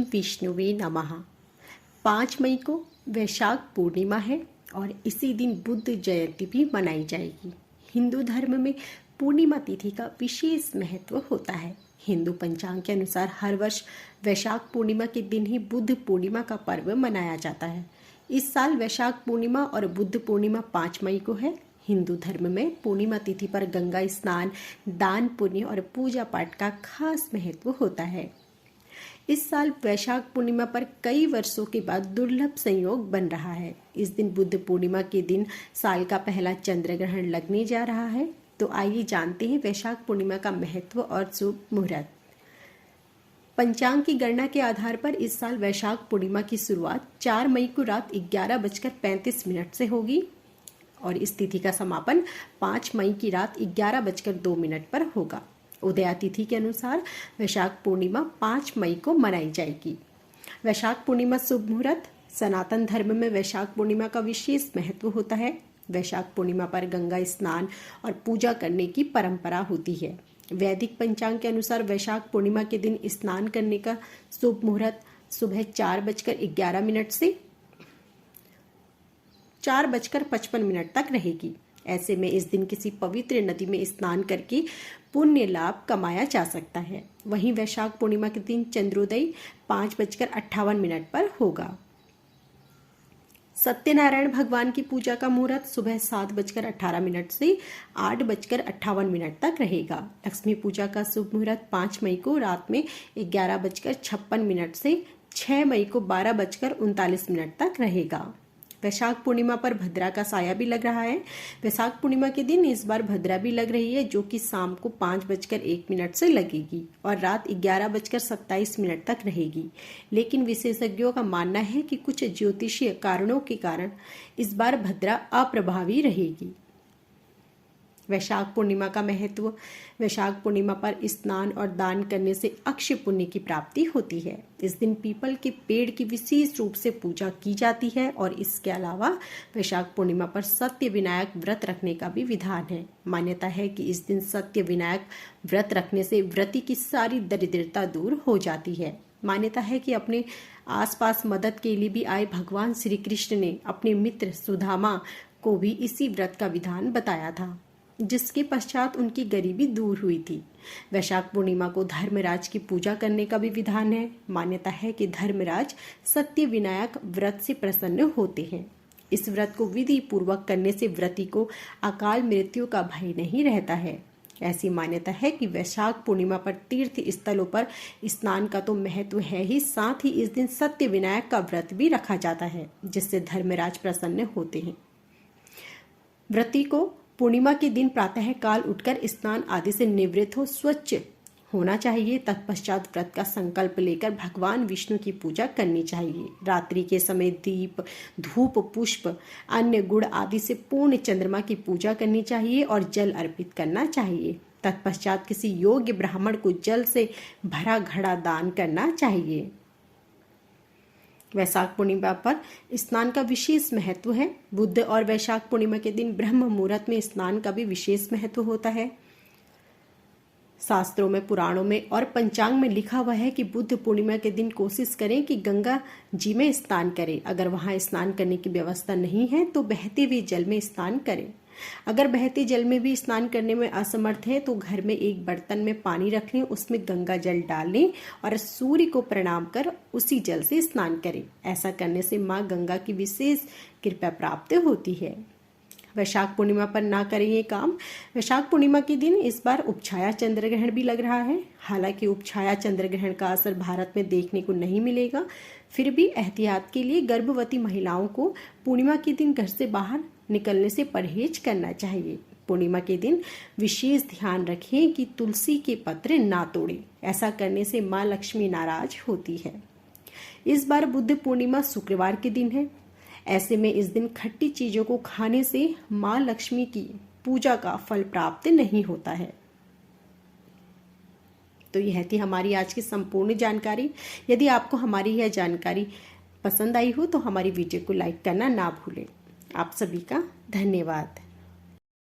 विष्णुवे नमः। 5 मई को वैशाख पूर्णिमा है और इसी दिन बुद्ध जयंती भी मनाई जाएगी। हिंदू धर्म में पूर्णिमा तिथि का विशेष महत्व होता है। हिंदू पंचांग के अनुसार हर वर्ष वैशाख पूर्णिमा के दिन ही बुद्ध पूर्णिमा का पर्व मनाया जाता है। इस साल वैशाख पूर्णिमा और बुद्ध पूर्णिमा 5 मई को है। हिंदू धर्म में पूर्णिमा तिथि पर गंगा स्नान, दान पुण्य और पूजा पाठ का खास महत्व होता है। इस साल वैशाख पूर्णिमा पर कई वर्षों के बाद दुर्लभ संयोग बन रहा है। इस दिन बुद्ध पूर्णिमा के दिन साल का पहला चंद्र ग्रहण लगने जा रहा है। तो आइए जानते हैं वैशाख पूर्णिमा का महत्व और शुभ मुहूर्त। पंचांग की गणना के आधार पर इस साल वैशाख पूर्णिमा की शुरुआत 4 मई को रात 11:35 से होगी और इस तिथि का समापन 5 मई की रात 11:02 पर होगा। उदया तिथि के अनुसार वैशाख पूर्णिमा 5 मई को मनाई जाएगी। वैशाख पूर्णिमा शुभ मुहूर्त। सनातन धर्म में वैशाख पूर्णिमा का विशेष महत्व होता है। वैशाख पूर्णिमा पर गंगा स्नान और पूजा करने की परंपरा होती है। वैदिक पंचांग के अनुसार वैशाख पूर्णिमा के दिन स्नान करने का शुभ मुहूर्त सुबह 4:11 से 4:55 तक रहेगी। ऐसे में इस दिन किसी पवित्र नदी में स्नान करके पुण्य लाभ कमाया जा सकता है। वहीं वैशाख पूर्णिमा के दिन चंद्रोदय 5:58 पर होगा। सत्यनारायण भगवान की पूजा का मुहूर्त सुबह 7:18 से 8:58 तक रहेगा। लक्ष्मी पूजा का शुभ मुहूर्त 5 मई को रात में 11:56 से 6 मई को 12:39 तक रहेगा। वैशाख पूर्णिमा पर भद्रा का साया भी लग रहा है। वैशाख पूर्णिमा के दिन इस बार भद्रा भी लग रही है, जो कि शाम को 5:01 से लगेगी और रात 11:27 तक रहेगी। लेकिन विशेषज्ञों का मानना है कि कुछ ज्योतिषीय कारणों के कारण इस बार भद्रा अप्रभावी रहेगी। वैशाख पूर्णिमा का महत्व। वैशाख पूर्णिमा पर स्नान और दान करने से अक्षय पुण्य की प्राप्ति होती है। इस दिन पीपल के पेड़ की विशेष रूप से पूजा की जाती है और इसके अलावा वैशाख पूर्णिमा पर सत्य विनायक व्रत रखने का भी विधान है। मान्यता है कि इस दिन सत्य विनायक व्रत रखने से व्रती की सारी दरिद्रता दूर हो जाती है। मान्यता है कि अपने आसपास मदद के लिए भी आए भगवान श्री कृष्ण ने अपने मित्र सुदामा को भी इसी व्रत का विधान बताया था, जिसके पश्चात उनकी गरीबी दूर हुई थी। वैशाख पूर्णिमा को धर्मराज की पूजा करने का भी विधान है। मान्यता है कि धर्मराज सत्य विनायक व्रत से प्रसन्न होते हैं। इस व्रत को विधि पूर्वक करने से व्रती को अकाल मृत्यु का भय नहीं रहता है। ऐसी मान्यता है कि वैशाख पूर्णिमा पर तीर्थ स्थलों पर स्नान का तो महत्व है ही, साथ ही इस दिन सत्य विनायक का व्रत भी रखा जाता है, जिससे धर्मराज प्रसन्न होते हैं। व्रती को पूर्णिमा के दिन प्रातः काल उठकर स्नान आदि से निवृत्त हो स्वच्छ होना चाहिए। तत्पश्चात व्रत का संकल्प लेकर भगवान विष्णु की पूजा करनी चाहिए। रात्रि के समय दीप, धूप, पुष्प, अन्य गुड़ आदि से पूर्ण चंद्रमा की पूजा करनी चाहिए और जल अर्पित करना चाहिए। तत्पश्चात किसी योग्य ब्राह्मण को जल से भरा घड़ा दान करना चाहिए। वैशाख पूर्णिमा पर स्नान का विशेष महत्व है। बुद्ध और वैशाख पूर्णिमा के दिन ब्रह्म मुहूर्त में स्नान का भी विशेष महत्व होता है। शास्त्रों में, पुराणों में और पंचांग में लिखा हुआ है कि बुद्ध पूर्णिमा के दिन कोशिश करें कि गंगा जी में स्नान करें। अगर वहां स्नान करने की व्यवस्था नहीं है तो बहते हुए जल में स्नान करें। अगर बहते जल में भी स्नान करने में असमर्थ है तो घर में एक बर्तन में पानी रख लें, उसमें गंगा जल डाल लें और सूर्य को प्रणाम कर उसी जल से स्नान करें। ऐसा करने से माँ गंगा की विशेष कृपा प्राप्त होती है। वैशाख पूर्णिमा पर ना करें ये काम। वैशाख पूर्णिमा के दिन इस बार उपछाया चंद्र ग्रहण भी लग रहा है। हालांकि उपछाया चंद्र ग्रहण का असर भारत में देखने को नहीं मिलेगा, फिर भी एहतियात के लिए गर्भवती महिलाओं को पूर्णिमा के दिन घर से बाहर निकलने से परहेज करना चाहिए। पूर्णिमा के दिन विशेष ध्यान रखें कि तुलसी के पत्र ना तोड़ें। ऐसा करने से माँ लक्ष्मी नाराज होती है। इस बार बुद्ध पूर्णिमा शुक्रवार के दिन है। ऐसे में इस दिन खट्टी चीजों को खाने से माँ लक्ष्मी की पूजा का फल प्राप्त नहीं होता है। तो यह थी हमारी आज की संपूर्ण जानकारी। यदि आपको हमारी यह जानकारी पसंद आई हो तो हमारी वीडियो को लाइक करना ना भूलें। आप सभी का धन्यवाद।